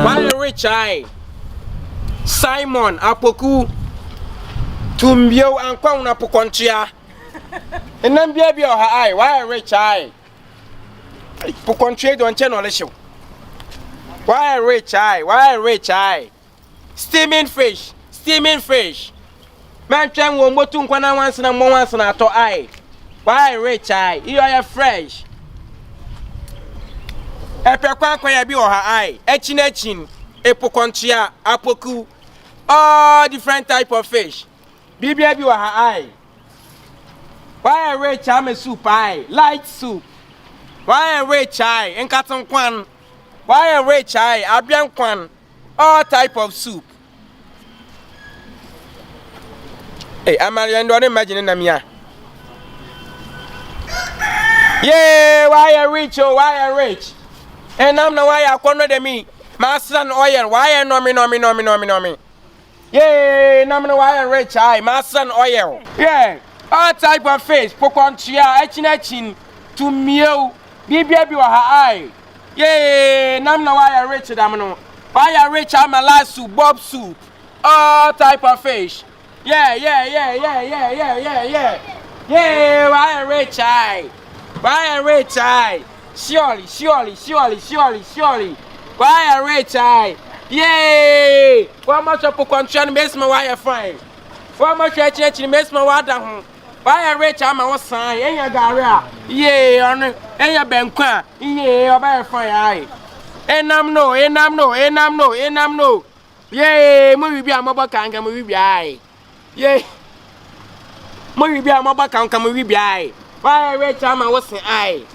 Why rich I? Simon Apoku Tumbio and Kwana Pocontia. And then baby or her eye. Why rich I? Pocontia don't channel issue. Why rich I? Why rich I? Steaming fish. Steaming fish. Man, Chan won't go to Kwana once and once and I to eye. Why rich I? You are fresh. Epekwa bi or her eye. Echin. Epocontia, Apoku. All different type of fish. Baby or her eye. Why a rich am soup eye? Light soup. Why a rich eye? Enkaton kwan. Why a rich eye? Abian kwan. All type of soup. Hey, Amarian, don't imagine them here. Yeah, why a rich? Oh, why a rich? And I'm no why I corner de me. Master and oil. Why no me. Yeah, no why a rich eye. Master and oil. Yeah, all type of fish. Pocontia, etchin to meal. Baby or her eye. Yeah, no why a rich damno. Why a rich I'm a last soup, bob soup. All type of fish. Yeah. Yeah, why a rich eye? Why a rich eye? Surely. Why a rich eye? Yay! One much of Pocontia makes my wire fine. One much church makes my water home. Why a rich I'm a sign, and your garra. Yay, on and your banquet. Yay, or by a fire. And I'm no. Yay, movie be a mobile can come with eye. Yay, movie be a mobile can come with eye. Why a rich I'm a was eye.